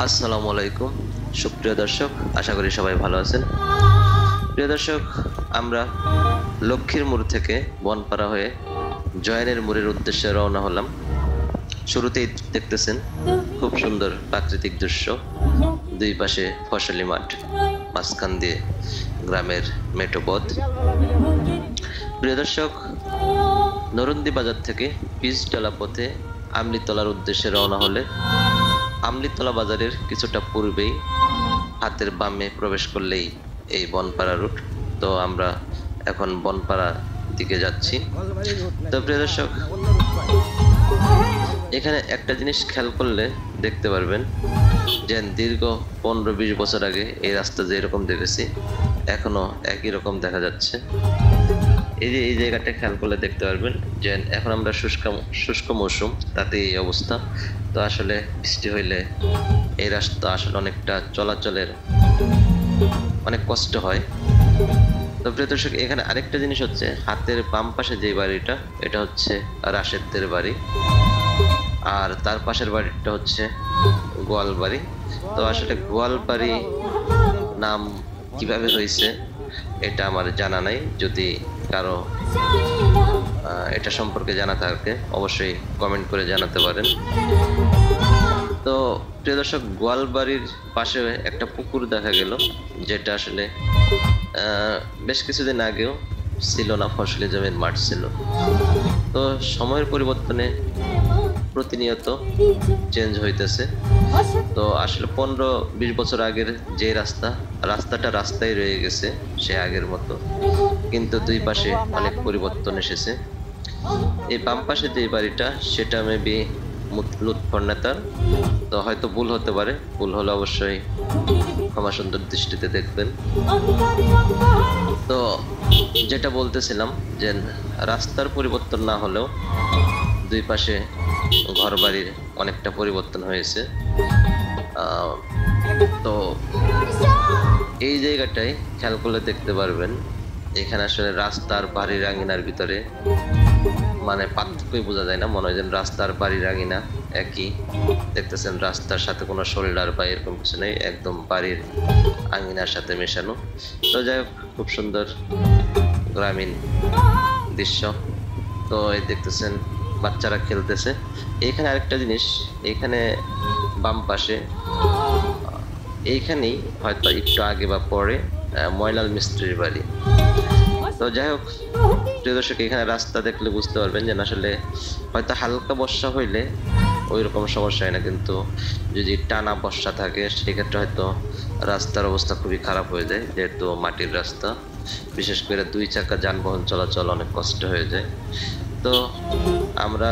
আসসালামু আলাইকুম সুপ্রিয় দর্শক, আশা করি সবাই ভালো আছেন। প্রিয় দর্শক, আমরা লক্ষ্মীর মোড় থেকে বনপাড়া হয়ে জয়নের মোড়ের উদ্দেশ্যে রওনা হলাম। শুরুতেই দেখতেছেন খুব সুন্দর প্রাকৃতিক দৃশ্য, দুই পাশে ফসলি মাঠ, মাঝখান দিয়ে গ্রামের মেঠো পথ। প্রিয় দর্শক, নরুন্দি বাজার থেকে পিচডালা পথে আমলিতলার উদ্দেশ্যে রওনা হলে আমলিতলা বাজারের কিছুটা পূর্বেই হাতের বামে প্রবেশ করলেই এই বনপাড়া রুট। তো আমরা এখন বনপাড়া দিকে যাচ্ছি। তো প্রিয় দর্শক, এখানে একটা জিনিস খেয়াল করলে দেখতে পারবেন যে দীর্ঘ 15-20 বছর আগে এই রাস্তা যেরকম দেখেছি এখনো একই রকম দেখা যাচ্ছে। এই যে এই জায়গাটা খেয়াল করলে দেখতে পারবেন যে এখন আমরা শুষ্ক মৌসুম, তাতে এই অবস্থা। তো আসলে বৃষ্টি হইলে এই রাস্তা আসলে অনেকটা চলাচলের অনেক কষ্ট হয়। তো প্রিয় দর্শক, এখানে আরেকটা জিনিস হচ্ছে, হাতের বাম পাশে যে বাড়িটা এটা হচ্ছে রাশেদদের বাড়ি, আর তার পাশের বাড়িটা হচ্ছে গোয়ালবাড়ি। তো আসলে গোয়ালবাড়ি নাম কিভাবে হয়েছে এটা আমার জানা নাই, যদি কারো এটা সম্পর্কে জানা থাকে অবশ্যই কমেন্ট করে জানাতে পারেন। তো প্রিয় দর্শক, গোয়ালবাড়ির পাশে একটা পুকুর দেখা গেল, যেটা আসলে বেশ কিছুদিন আগেও ছিল না, ফসলি জমির মাঠ ছিল। তো সময়ের পরিবর্তনে প্রতিনিয়ত চেঞ্জ হইতেছে। তো আসলে 15-20 বছর আগের যে রাস্তাটা রাস্তায় রয়ে গেছে সে আগের মতো, কিন্তু দুই পাশে অনেক পরিবর্তন এসেছে। এই বাম পাশে যে বাড়িটা সেটা মেবি লুৎফর নেতার। তো হয়তো ভুল হতে পারে, ভুল হলে অবশ্যই ক্ষমা সুন্দর দৃষ্টিতে দেখবেন। তো যেটা বলতেছিলাম যে রাস্তার পরিবর্তন না হলেও দুই পাশে ঘর বাড়ির অনেকটা পরিবর্তন হয়েছে। তো এই জায়গাটায় খেয়াল করলে দেখতে পারবেন এখানে আসলে রাস্তার বাড়ির আঙিনার ভিতরে মানে পার্থক্যই বোঝা যায় না, মনে হয় যেন রাস্তার বাড়ির আঙিনা একই। দেখতেছেন রাস্তার সাথে কোনো শোল্ডার বা এরকম কিছু নেই, একদম বাড়ির আঙিনার সাথে মেশানো। তো যাই হোক, খুব সুন্দর গ্রামীণ দৃশ্য। তো এই দেখতেছেন বাচ্চারা খেলতেছে। এইখানে আরেকটা জিনিস, এইখানে বাম পাশে এইখানেই হয়তো একটু আগে বা পরে ময়লাল মিস্ত্রির বাড়ি। তো যাই হোক প্রিয় দর্শক, এখানে রাস্তা দেখলে বুঝতে পারবেন যে আসলে হয়তো হালকা বর্ষা হইলে ওই রকম সমস্যা হয় না, কিন্তু যদি টানা বর্ষা থাকে সেক্ষেত্রে হয়তো রাস্তার অবস্থা খুবই খারাপ হয়ে যায়, যেহেতু মাটির রাস্তা, বিশেষ করে 2 চাকা যানবাহন চলাচল অনেক কষ্ট হয়ে যায়। তো আমরা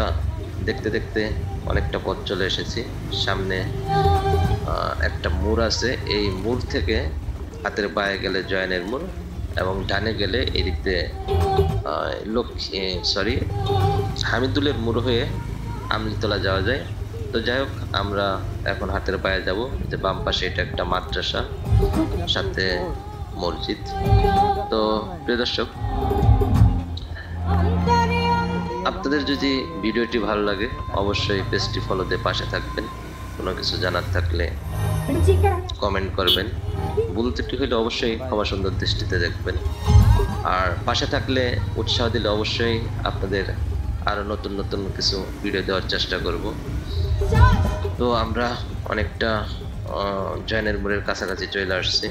দেখতে দেখতে অনেকটা পথ চলে এসেছি। সামনে একটা মোড় আছে, এই মোড় থেকে হাতের বায়ে গেলে জয়নের মোড় এবং ডানে গেলে এদিক দিয়ে হামিদুলের মোড় হয়ে আমলিতলা যাওয়া যায়। তো যাই হোক, আমরা এখন হাতের বায়ে যাব। যে বাম পাশে এটা একটা মাদ্রাসা, সাথে মসজিদ। তো প্রিয় দর্শক, আপনাদের যদি ভিডিওটি ভালো লাগে অবশ্যই পেজটি ফলো দিয়ে পাশে থাকবেন। কোনো কিছু জানার থাকলে কমেন্ট করবেন, ভুল ত্রুটি হলে অবশ্যই ক্ষমা সুন্দর দৃষ্টিতে দেখবেন। আর পাশে থাকলে উৎসাহ দিলে অবশ্যই আপনাদের আরো নতুন নতুন কিছু ভিডিও দেওয়ার চেষ্টা করব। তো আমরা অনেকটা জয়নের মোড়ের কাছাকাছি চলে আসছি।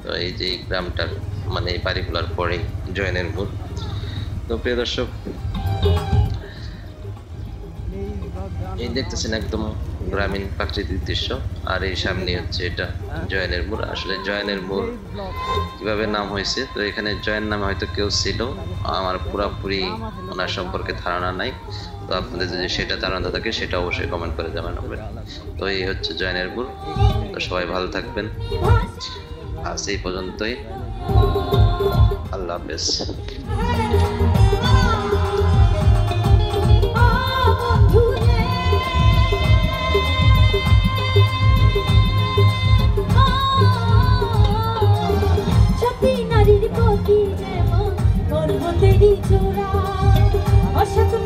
তো এই যে গ্রামটা মানে এই বাড়িগুলোর পরেই জয়নের মোড়। তো প্রিয় দর্শক, এই দেখতেছেন একদম গ্রামীণ প্রাকৃতিক দৃশ্য, আর এই সামনে হচ্ছে এটা জয়নের মোড়। আসলে জয়নের মোড় কিভাবে নাম হয়েছে, তো এখানে জয়ের নামে হয়তো কেউ ছিল, আমার পুরাপুরি ওনার সম্পর্কে ধারণা নাই। তো আপনাদের যদি সেটা ধারণা থাকে সেটা অবশ্যই কমেন্ট করে জানাবেন। তো এই হচ্ছে জয়নের মোড়। তো সবাই ভালো থাকবেন, আজ এই পর্যন্তই। আল্লাহ হাফেজ।